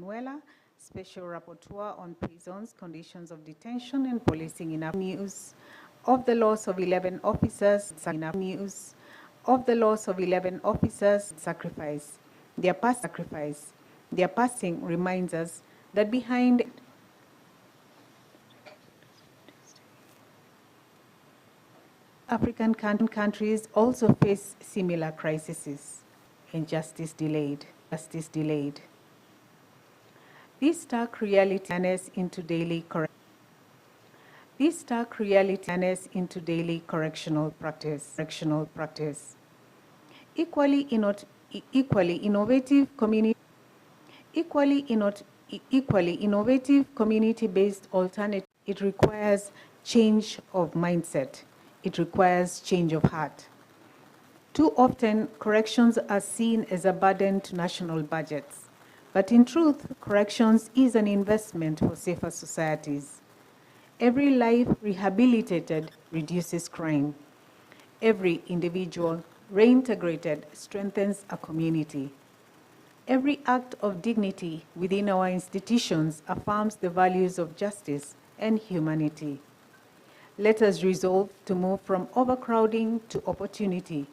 Manuela, Special Rapporteur on Prisons, Conditions of Detention and Policing in Africa. News of the loss of 11 officers, news of the loss of 11 officers, sacrifice. Their passing reminds us that behind African countries also face similar crises and justice delayed. This stark reality into daily correctional practice. Equally innovative community-based alternative. It requires change of mindset. It requires change of heart. Too often, corrections are seen as a burden to national budgets. But in truth, corrections is an investment for safer societies. Every life rehabilitated reduces crime. Every individual reintegrated strengthens a community. Every act of dignity within our institutions affirms the values of justice and humanity. Let us resolve to move from overcrowding to opportunity,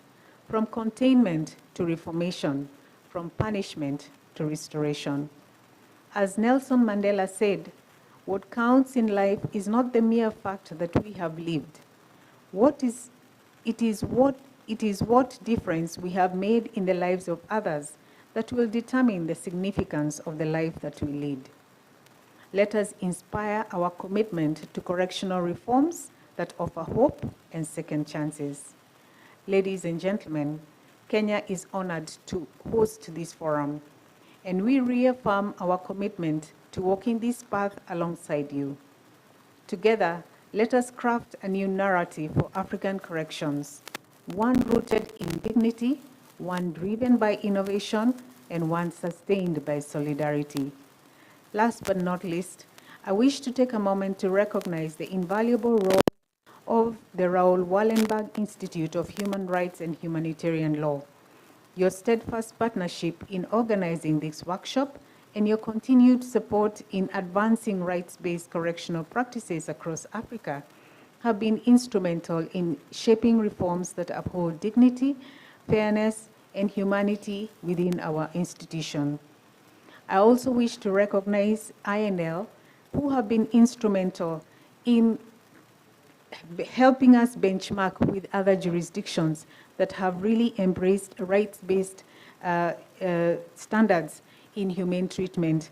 from containment to reformation, from punishment to restoration. As Nelson Mandela said, what counts in life is not the mere fact that we have lived. It is what difference we have made in the lives of others that will determine the significance of the life that we lead. Let us inspire our commitment to correctional reforms that offer hope and second chances. Ladies and gentlemen, Kenya is honored to host this forum, and we reaffirm our commitment to walking this path alongside you. Together, let us craft a new narrative for African corrections, one rooted in dignity, one driven by innovation, and one sustained by solidarity. Last but not least, I wish to take a moment to recognize the invaluable role of the Raoul Wallenberg Institute of Human Rights and Humanitarian Law. Your steadfast partnership in organizing this workshop and your continued support in advancing rights-based correctional practices across Africa have been instrumental in shaping reforms that uphold dignity, fairness, and humanity within our institution. I also wish to recognize INL, who have been instrumental in helping us benchmark with other jurisdictions that have really embraced rights-based standards in humane treatment.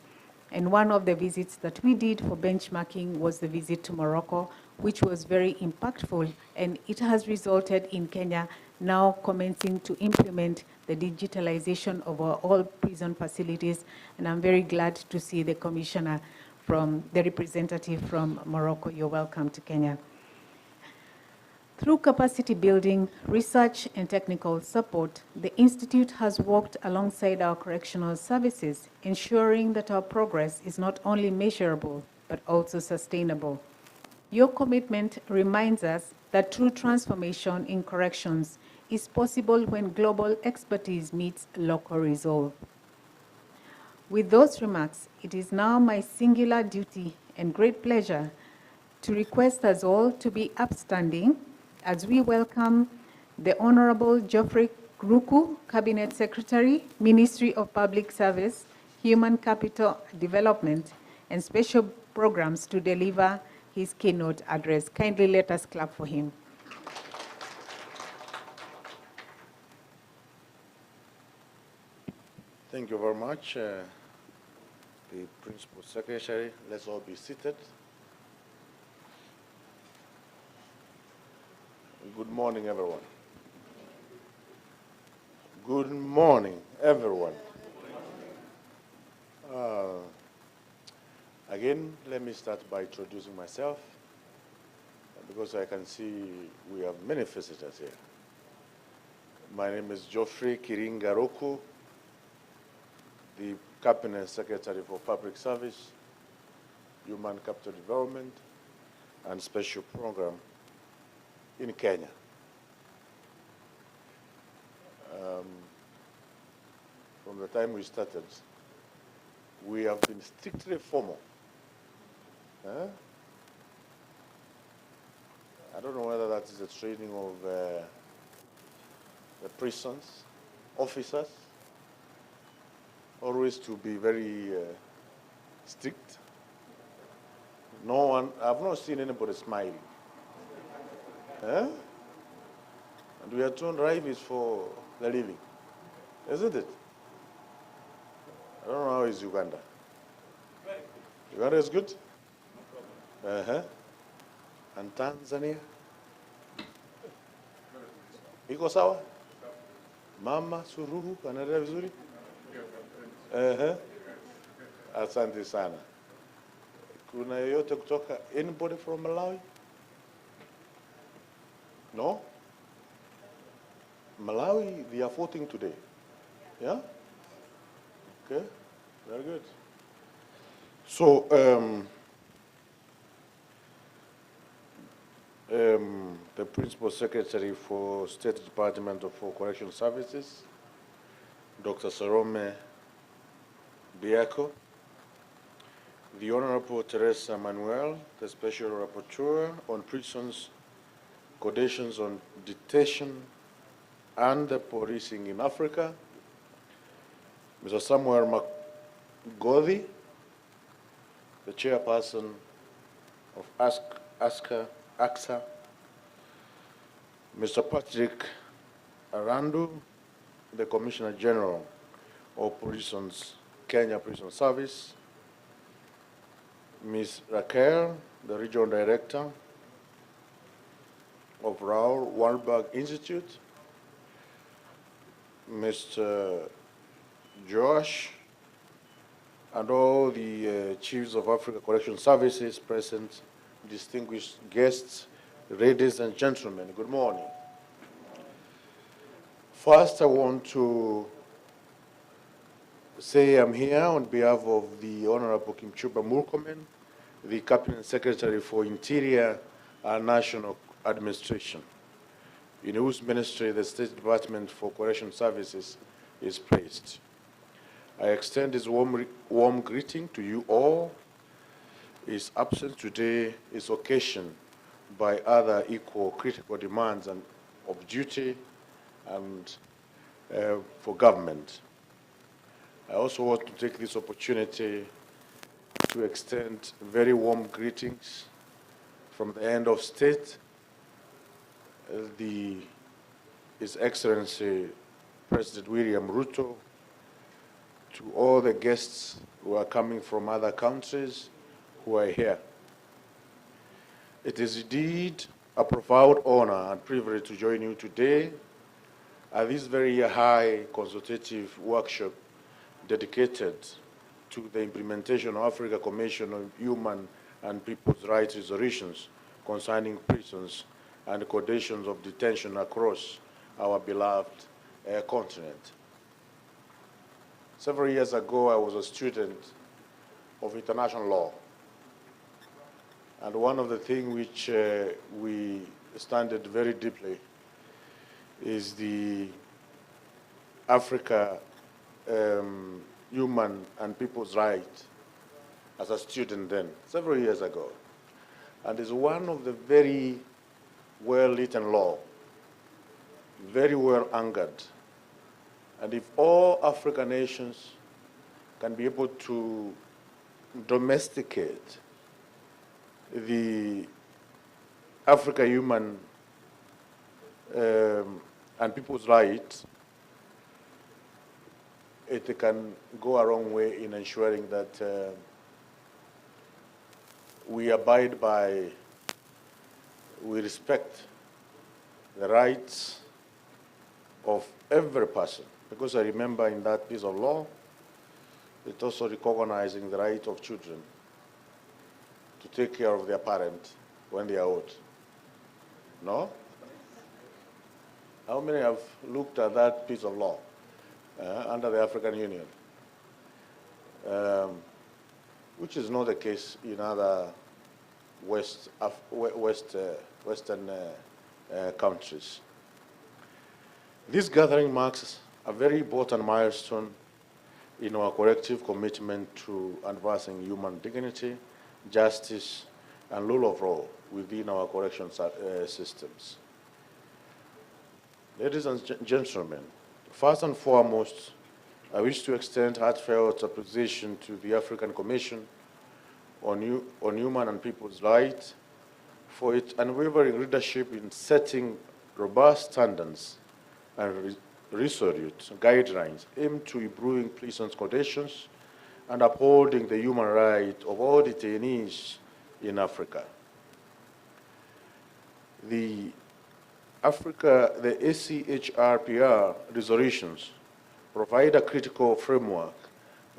And one of the visits that we did for benchmarking was the visit to Morocco, which was very impactful, and it has resulted in Kenya now commencing to implement the digitalization of all prison facilities. And I'm very glad to see the commissioner the representative from Morocco. You're welcome to Kenya. Through capacity building, research, and technical support, the Institute has worked alongside our correctional services, ensuring that our progress is not only measurable, but also sustainable. Your commitment reminds us that true transformation in corrections is possible when global expertise meets local resolve. With those remarks, it is now my singular duty and great pleasure to request us all to be upstanding as we welcome the Honorable Geoffrey Ruku, Cabinet Secretary, Ministry of Public Service, Human Capital Development, and Special Programs to deliver his keynote address. Kindly let us clap for him. Thank you very much, the Principal Secretary. Let's all be seated. Good morning, everyone. Good morning, everyone. Again, let me start by introducing myself, because I can see we have many visitors here. My name is Geoffrey Kiringaroku, the Cabinet Secretary for Public Service, Human Capital Development, and Special Program in Kenya. From the time we started, we have been strictly formal. Huh? I don't know whether that is a training of the prisons, officers, always to be very strict. No one, I've not seen anybody smiling. Huh? And we are told life is for the living, isn't it? I don't know how is Uganda. Uganda is good? Uh-huh. And Tanzania? Iko sawa? Mama Suruhu anaendelea vizuri? Uh-huh. Asante sana. Kuna yoyote kutoka, anybody from Malawi? No? Malawi, they are voting today. Yeah? Okay, very good. So, the Principal Secretary for State Department for Correctional Services, Dr. Salome Biako, the Honorable Teresa Manuel, the Special Rapporteur on Prisons, Conditions on Detention, and the Policing in Africa, Mr. Samuel Magodi, the Chairperson of AXA, Mr. Patrick Arandu, the Commissioner General of Prisons, Kenya Prison Service, Ms. Raquel, the Regional Director of Raoul Wallenberg Institute, Mr. Josh, and all the chiefs of Africa Correctional Services present, distinguished guests, ladies and gentlemen, good morning. First, I want to say I'm here on behalf of the Honorable Kimchuba Murkomen, the Cabinet Secretary for Interior and National Administration, in whose ministry the State Department for Correctional Services is placed. I extend this warm greeting to you all. His absence today is occasioned by other equal critical demands and of duty and for government. I also want to take this opportunity to extend very warm greetings from the Head of State, His Excellency President William Ruto, to all the guests who are coming from other countries who are here. It is indeed a profound honor and privilege to join you today at this very high consultative workshop dedicated to the implementation of Africa Commission on Human and People's Rights resolutions concerning prisons and conditions of detention across our beloved continent. Several years ago, I was a student of international law. And one of the things which we studied very deeply is the Africa human and people's rights as a student then, several years ago. And it's one of the very well-written law, very well anchored. And if all African nations can be able to domesticate the Africa human and people's rights, it can go a long way in ensuring that we abide by, we respect the rights of every person. Because I remember in that piece of law, it's also recognizing the right of children to take care of their parent when they are old. No? How many have looked at that piece of law under the African Union? Which is not the case in other Western countries. This gathering marks a very important milestone in our collective commitment to advancing human dignity, justice, and rule of law within our correction systems. Ladies and gentlemen, first and foremost, I wish to extend heartfelt appreciation to the African Commission on Human and People's Rights for its unwavering leadership in setting robust standards and resolute guidelines aimed to improving prison conditions and upholding the human rights of all detainees in Africa. The ACHRPR resolutions provide a critical framework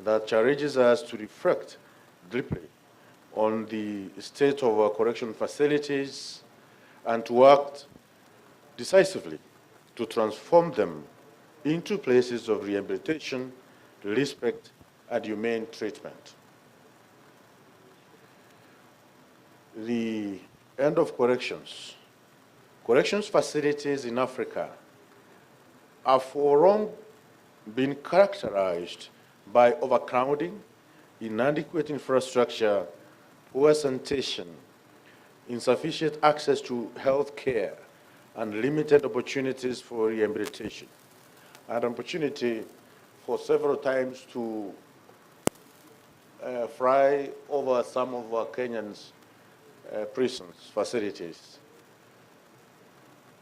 that challenges us to reflect deeply on the state of our correction facilities and to act decisively to transform them into places of rehabilitation, respect, and humane treatment. The end of corrections. Corrections facilities in Africa have for long been characterized by overcrowding, inadequate infrastructure, poor sanitation, insufficient access to health care, and limited opportunities for rehabilitation. I had an opportunity for several times to fly over some of our Kenyans' prisons, facilities.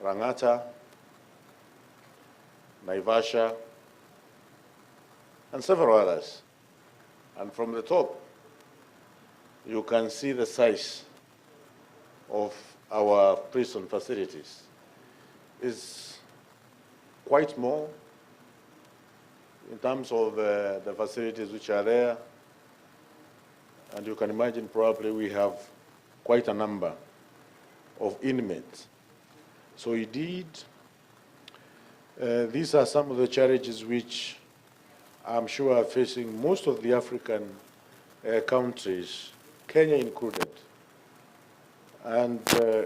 Rangata, Naivasha, and several others. And from the top, you can see the size of our prison facilities. It's quite small in terms of the facilities which are there. And you can imagine probably we have quite a number of inmates. So indeed, these are some of the challenges which I'm sure are facing most of the African countries, Kenya included. And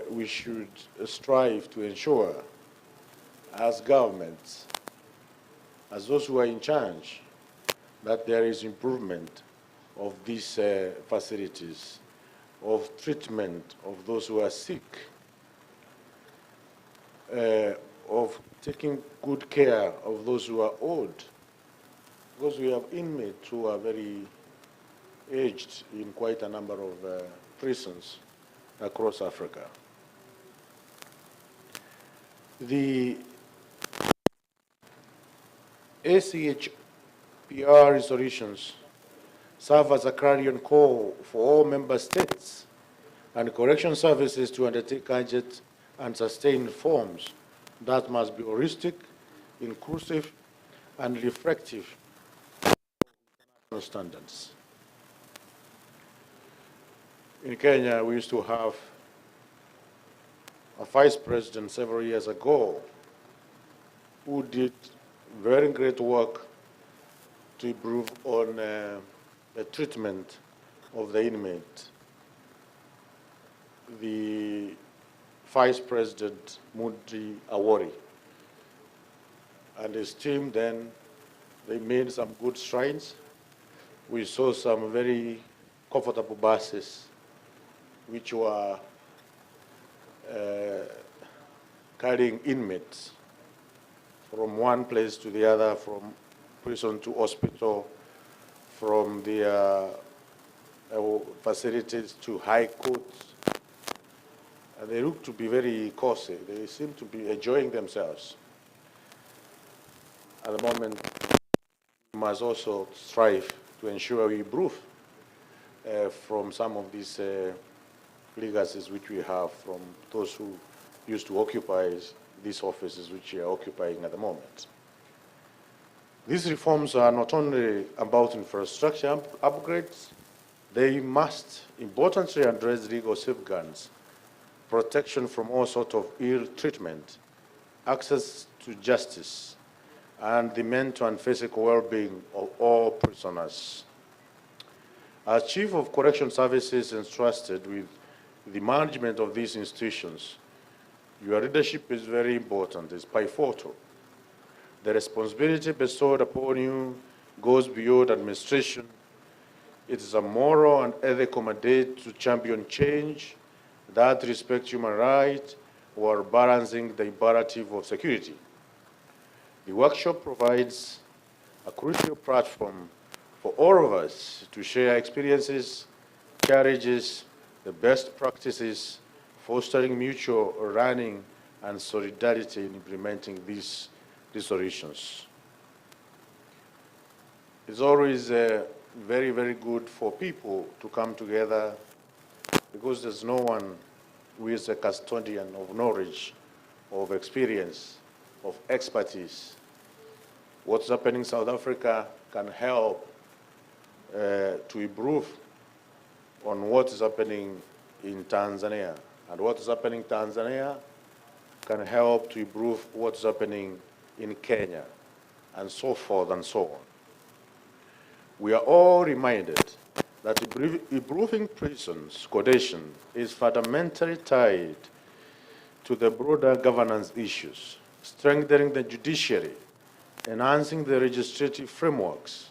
we should strive to ensure, as governments, as those who are in charge, that there is improvement of these facilities, of treatment of those who are sick, of taking good care of those who are old, because we have inmates who are very aged in quite a number of prisons across Africa. The ACHPR resolutions serve as a clarion call for all member states and correction services to undertake urgent and sustained reforms that must be holistic, inclusive, and reflective of standards. In Kenya, we used to have a vice president several years ago who did very great work to improve on the treatment of the inmate. The Vice President Mudi Awori and his team then, they made some good strides. We saw some very comfortable buses which were carrying inmates from one place to the other, from prison to hospital, from their facilities to high courts. And they look to be very cozy. They seem to be enjoying themselves. At the moment, we must also strive to ensure we improve from some of these legacies which we have from those who used to occupy these offices which we are occupying at the moment. These reforms are not only about infrastructure upgrades, they must importantly address legal safeguards, protection from all sorts of ill treatment, access to justice, and the mental and physical well-being of all prisoners. As Chief of Correction Services entrusted with the management of these institutions, your leadership is very important, it's pivotal. The responsibility bestowed upon you goes beyond administration. It is a moral and ethical mandate to champion change that respects human rights while balancing the imperative of security. The workshop provides a crucial platform for all of us to share experiences, challenges, the best practices, fostering mutual learning and solidarity in implementing these solutions. It's always very, very good for people to come together because there's no one who is a custodian of knowledge, of experience, of expertise. What's happening in South Africa can help to improve on what is happening in Tanzania. And what is happening in Tanzania can help to improve what's happening in Kenya, and so forth and so on. We are all reminded that improving prisons condition is fundamentally tied to the broader governance issues, strengthening the judiciary, enhancing the legislative frameworks,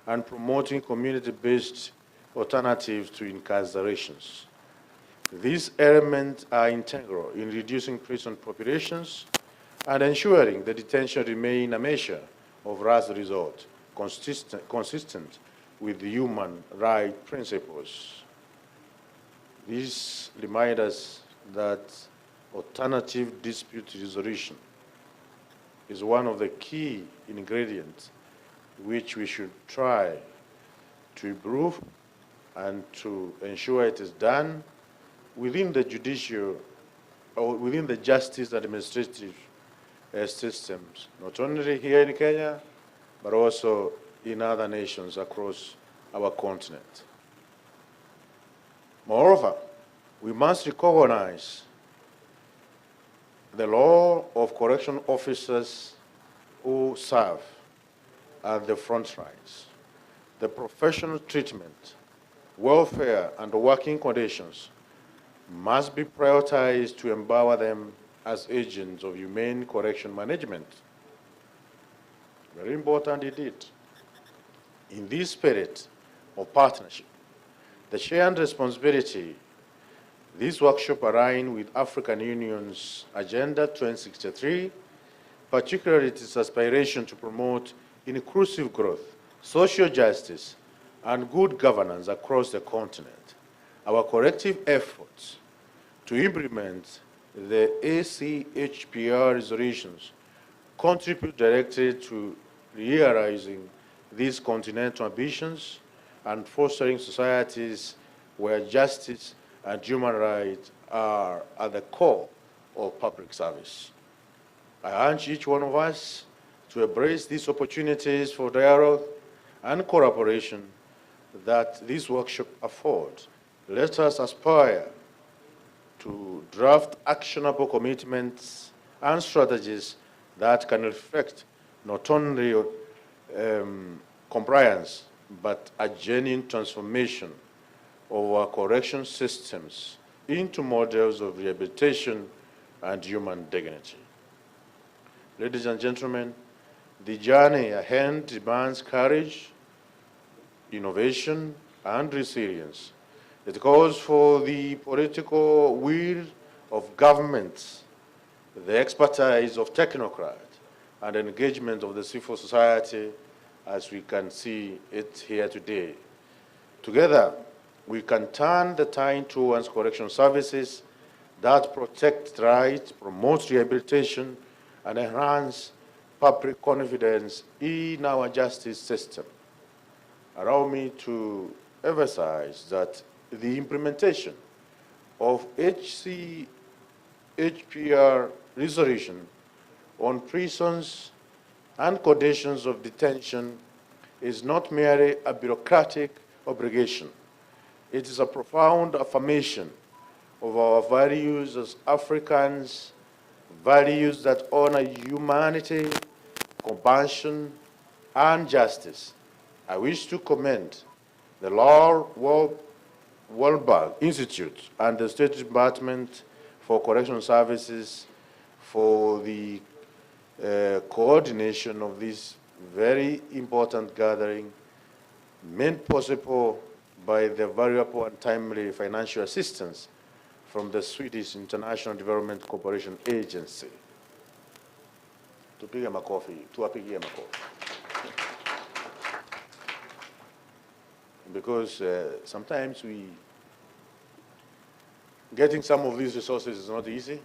and promoting community-based alternatives to incarcerations. These elements are integral in reducing prison populations and ensuring the detention remain a measure of last resort, consistent with human rights principles. This reminds us that alternative dispute resolution is one of the key ingredients which we should try to improve and to ensure it is done within the judicial or within the justice administrative systems, not only here in Kenya, but also in other nations across our continent. Moreover, we must recognize the role of correction officers who serve at the front lines. The professional treatment, welfare, and working conditions must be prioritized to empower them as agents of humane correction management. Very important indeed. In this spirit of partnership, the shared responsibility, this workshop aligns with African Union's Agenda 2063, particularly its aspiration to promote inclusive growth, social justice, and good governance across the continent. Our collective efforts to implement the ACHPR resolutions contribute directly to realizing these continental ambitions and fostering societies where justice and human rights are at the core of public service. I urge each one of us to embrace these opportunities for dialogue and collaboration that this workshop affords. Let us aspire to draft actionable commitments and strategies that can reflect not only compliance, but a genuine transformation of our correction systems into models of rehabilitation and human dignity. Ladies and gentlemen, the journey ahead demands courage, innovation, and resilience. It calls for the political will of governments, the expertise of technocrats, and engagement of the civil society as we can see it here today. Together, we can turn the tide towards correction services that protect rights, promote rehabilitation, and enhance public confidence in our justice system. Allow me to emphasize that the implementation of HCHPR resolution on prisons and conditions of detention is not merely a bureaucratic obligation. It is a profound affirmation of our values as Africans, values that honor humanity, compassion, and justice. I wish to commend the Laurel Wahlberg Institute and the State Department for Correctional Services for the coordination of this very important gathering made possible by the variable and timely financial assistance from the Swedish International Development Cooperation Agency. Tupige makofi, tuwapigie makofi. Because sometimes getting some of these resources is not easy.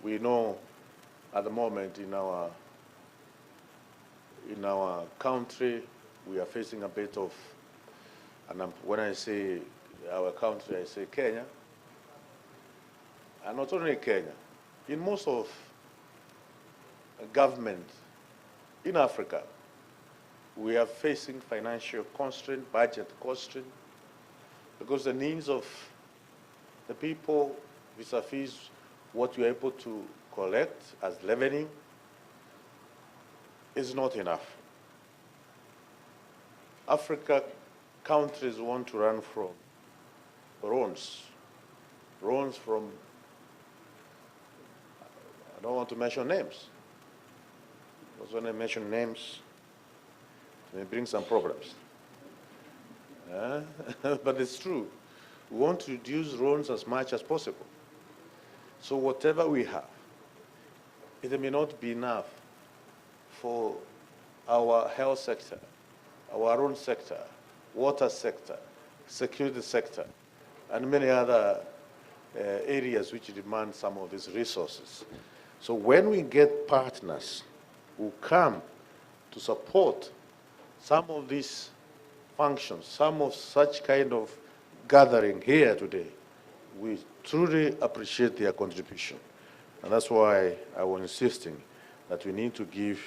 We know at the moment in our country, we are facing a bit of, and when I say our country, I say Kenya, and not only Kenya, in most of government in Africa, we are facing financial constraint, budget constraint, because the needs of the people vis-a-vis what you're able to collect as revenue is not enough. Africa countries want to run from loans from, I don't want to mention names, because when I mention names, they bring some problems. But it's true. We want to reduce loans as much as possible. So whatever we have, it may not be enough for our health sector, our own sector, water sector, security sector, and many other areas which demand some of these resources. So when we get partners who come to support some of these functions, some of such kind of gathering here today, we truly appreciate their contribution. And that's why I was insisting that we need to give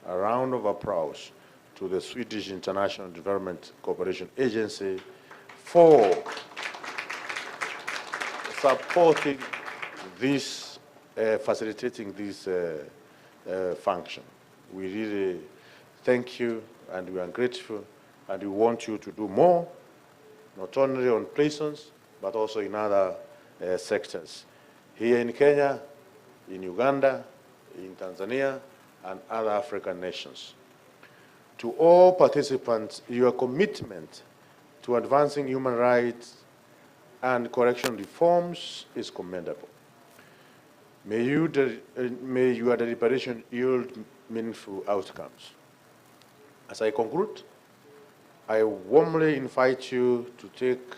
a round of applause to the Swedish International Development Cooperation Agency for supporting this, facilitating this function. We really thank you, and we are grateful, and we want you to do more, not only on prisons, but also in other sectors. Here in Kenya, in Uganda, in Tanzania, and other African nations. To all participants, your commitment to advancing human rights and correctional reforms is commendable. May your deliberation yield meaningful outcomes. As I conclude, I warmly invite you to take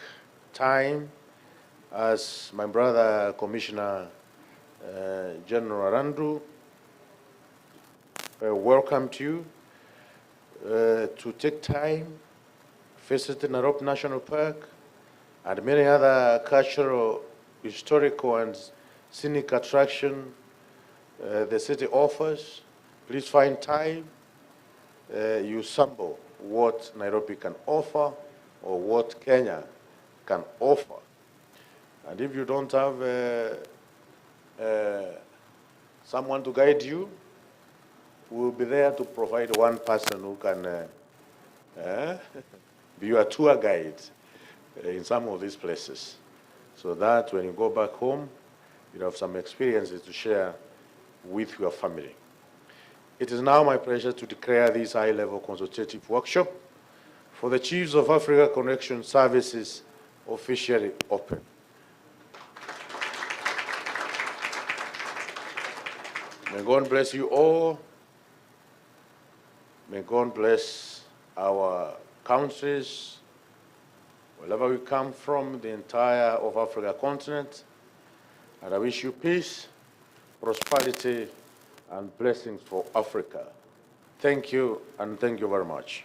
time, as my brother Commissioner General Randu welcomed you, to take time, visit Nairobi National Park, and many other cultural, historical, and scenic attractions the city offers. Please find time. You sample what Nairobi can offer or what Kenya can offer. And if you don't have someone to guide you, we'll be there to provide one person who can be your tour guide in some of these places, so that when you go back home, you have some experiences to share with your family. It is now my pleasure to declare this high-level consultative workshop for the Chiefs of Africa Correctional Services officially open. May God bless you all. May God bless our countries, wherever we come from, the entire of Africa continent. And I wish you peace, prosperity, and blessings for Africa. Thank you, and thank you very much.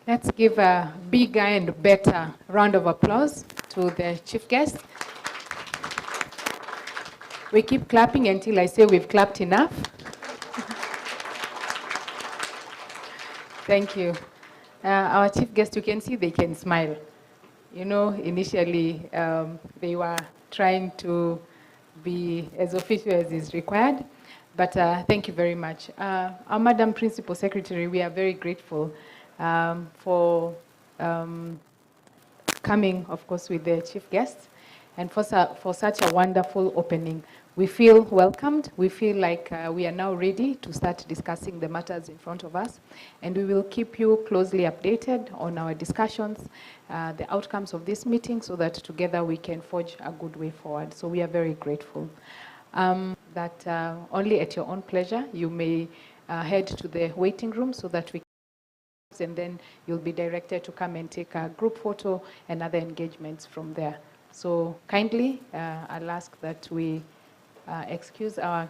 Let's give a bigger and better round of applause to the chief guest. We keep clapping until I say we've clapped enough. Thank you. Our chief guest, you can see they can smile. You know, initially they were trying to be as official as is required, but thank you very much. Our Madam Principal Secretary, we are very grateful for coming, of course, with the chief guests, and for such a wonderful opening. We feel welcomed. We feel like we are now ready to start discussing the matters in front of us, and we will keep you closely updated on our discussions, the outcomes of this meeting, so that together we can forge a good way forward. So we are very grateful. That only at your own pleasure, you may head to the waiting room so that we can, and then you'll be directed to come and take a group photo and other engagements from there. So kindly, I'll ask that we excuse our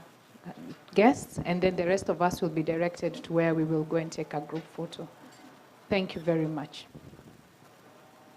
guests, and then the rest of us will be directed to where we will go and take a group photo. Thank you very much.